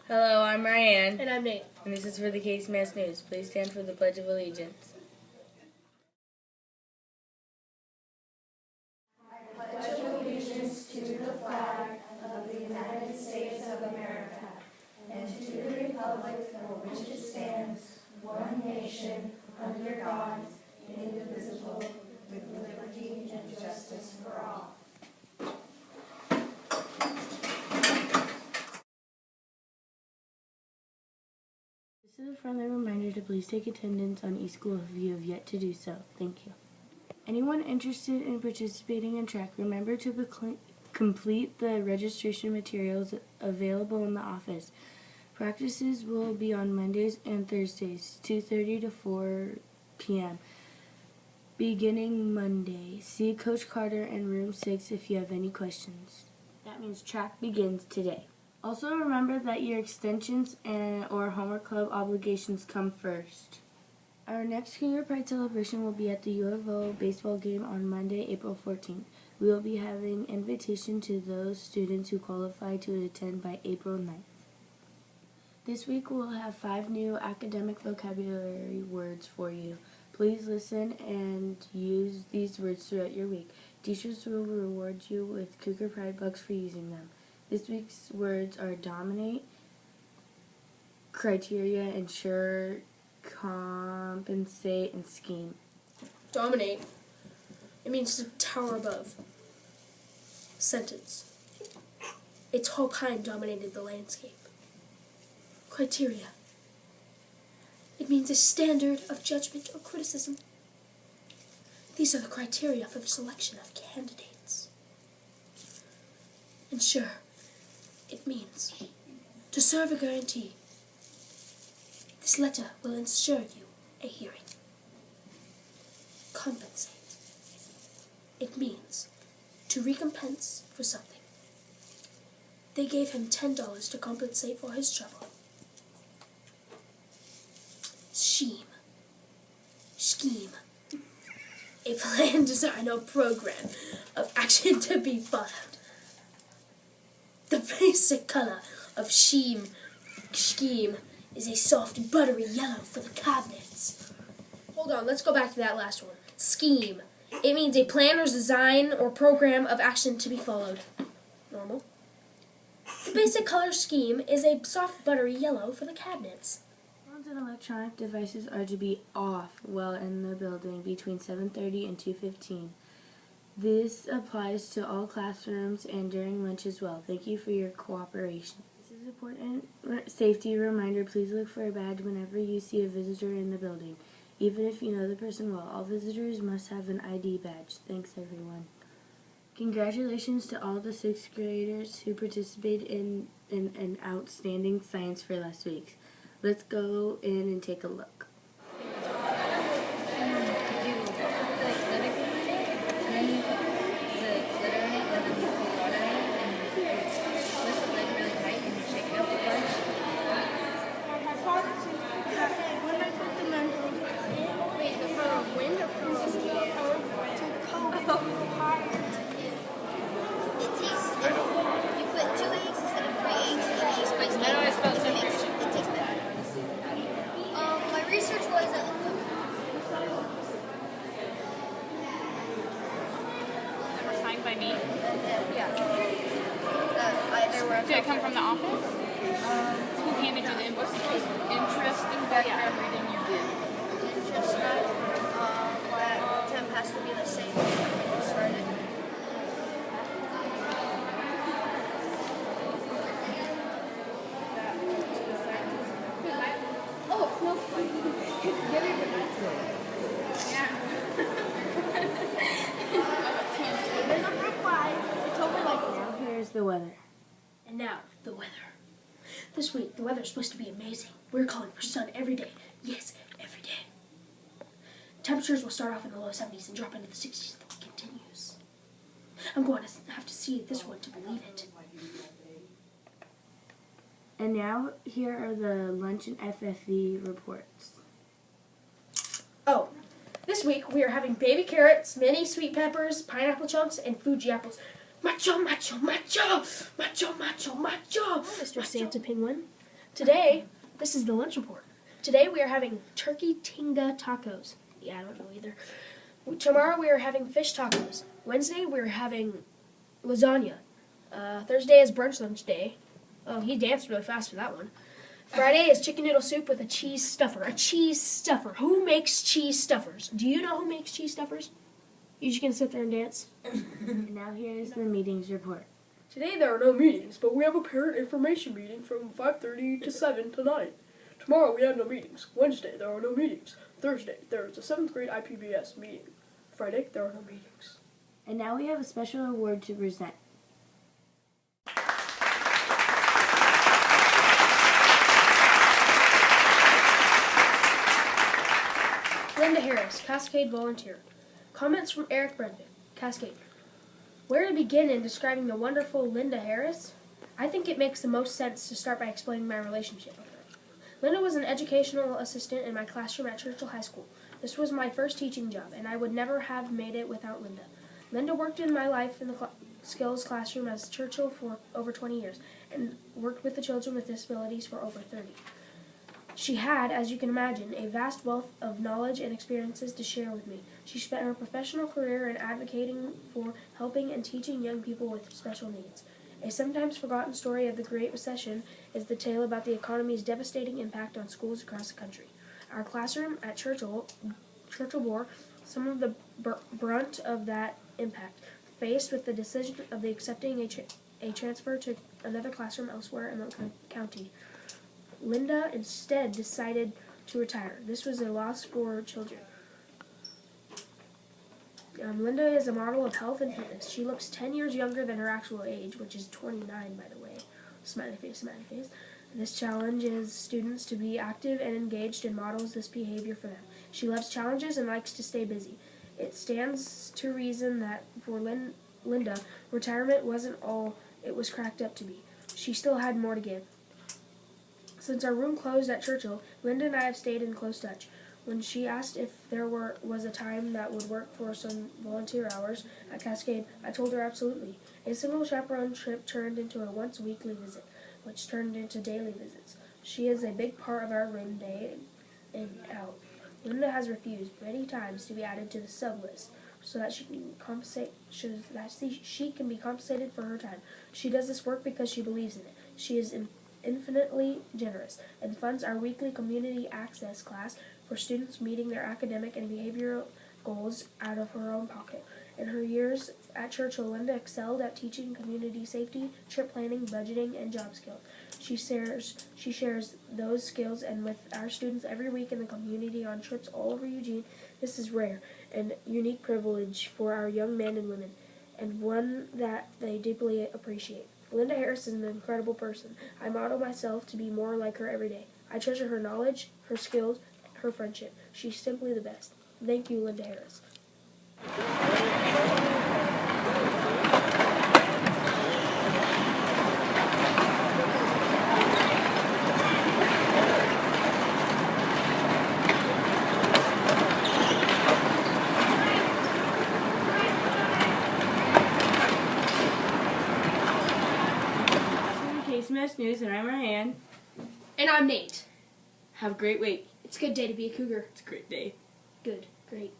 Hello, I'm Ryan. And I'm Nate. And this is for the KCMS News. Please stand for the Pledge of Allegiance. I pledge allegiance to the flag of the United States of America and to the republic for which it stands, one nation, under God, indivisible, with liberty and justice for all. This is a friendly reminder to please take attendance on eSchool if you have yet to do so. Thank you. Anyone interested in participating in track, remember to complete the registration materials available in the office. Practices will be on Mondays and Thursdays, 2:30 to 4 p.m. Beginning Monday. See Coach Carter in room 6 if you have any questions. That means track begins today. Also remember that your extensions or homework club obligations come first. Our next Cougar Pride celebration will be at the U of O baseball game on Monday, April 14th. We will be having invitation to those students who qualify to attend by April 9th. This week we'll have 5 new academic vocabulary words for you. Please listen and use these words throughout your week. Teachers will reward you with Cougar Pride bucks for using them. This week's words are dominate, criteria, ensure, compensate, and scheme. Dominate. It means to tower above. Sentence. A tall pine dominated the landscape. Criteria. It means a standard of judgment or criticism. These are the criteria for the selection of candidates. Ensure. It means to serve a guarantee. This letter will ensure you a hearing. Compensate. It means to recompense for something. They gave him $10 to compensate for his trouble. Scheme. A plan, design, or program of action to be followed. The basic color of scheme is a soft, buttery yellow for the cabinets. Hold on, let's go back to that last one. Scheme. It means a plan or design or program of action to be followed. Normal. The basic color scheme is a soft, buttery yellow for the cabinets. Phones and electronic devices are to be off while in the building between 7:30 and 2:15. This applies to all classrooms and during lunch as well. Thank you for your cooperation. This is an important safety reminder. Please look for a badge whenever you see a visitor in the building. Even if you know the person well, all visitors must have an ID badge. Thanks, everyone. Congratulations to all the 6th graders who participated in an outstanding science fair last week. Let's go in and take a look. By me? Yeah. Did it come from the office? Who handed you the invoice? Interesting background reading you did. Interesting. What temp has to be the same when you started. Oh, it smells funny. Yeah. Now here's the weather. And now, the weather. This week, the weather is supposed to be amazing. We're calling for sun every day. Yes, every day. Temperatures will start off in the low 70s and drop into the 60s if it continues. I'm going to have to see this one to believe it. And now, here are the lunch and FFV reports. Oh, this week we are having baby carrots, mini sweet peppers, pineapple chunks, and Fuji apples. Macho, macho, macho! Macho, macho, macho! Mr. Santa Penguin. Today, this is the lunch report. Today we are having turkey tinga tacos. Yeah, I don't know either. Tomorrow we are having fish tacos. Wednesday we are having lasagna. Thursday is brunch lunch day. Oh, he danced really fast for that one. Friday is chicken noodle soup with a cheese stuffer. A cheese stuffer. Who makes cheese stuffers? Do you know who makes cheese stuffers? You just gonna sit there and dance? And now here is the meetings report. Today there are no meetings, but we have a parent information meeting from 5:30 to 7 tonight. Tomorrow we have no meetings. Wednesday there are no meetings. Thursday there is a 7th grade IPBS meeting. Friday there are no meetings. And now we have a special award to present. Linda Harris, Cascade volunteer. Comments from Eric Brendan, Cascade. Where to begin in describing the wonderful Linda Harris? I think it makes the most sense to start by explaining my relationship with her. Linda was an educational assistant in my classroom at Churchill High School. This was my first teaching job, and I would never have made it without Linda. Linda worked in my life in the skills classroom at Churchill for over 20 years, and worked with the children with disabilities for over 30. She had, as you can imagine, a vast wealth of knowledge and experiences to share with me. She spent her professional career in advocating for helping and teaching young people with special needs. A sometimes forgotten story of the Great Recession is the tale about the economy's devastating impact on schools across the country. Our classroom at Churchill bore some of the brunt of that impact, faced with the decision of accepting a transfer to another classroom elsewhere in the county. Linda instead decided to retire. This was a loss for children. Linda is a model of health and fitness. She looks 10 years younger than her actual age, which is 29, by the way. Smiley face, smiley face. This challenges students to be active and engaged and models this behavior for them. She loves challenges and likes to stay busy. It stands to reason that for Linda, retirement wasn't all it was cracked up to be. She still had more to give. Since our room closed at Churchill, Linda and I have stayed in close touch. When she asked if there was a time that would work for some volunteer hours at Cascade, I told her absolutely. A single chaperone trip turned into a once-weekly visit, which turned into daily visits. She is a big part of our room day in and out. Linda has refused many times to be added to the sub list so that she can be compensated for her time. She does this work because she believes in it. She is infinitely generous and funds our weekly community access class for students meeting their academic and behavioral goals out of her own pocket. In her years at Churchill, Linda excelled at teaching community safety, trip planning, budgeting, and job skills. She shares those skills and with our students every week in the community on trips all over Eugene. This is rare and unique privilege for our young men and women, and one that they deeply appreciate. Linda Harris is an incredible person. I model myself to be more like her every day. I treasure her knowledge, her skills, her friendship. She's simply the best. Thank you, Linda Harris. KCMS News, and I'm Ryan. And I'm Nate. Have a great week. It's a good day to be a cougar. It's a great day. Good, great.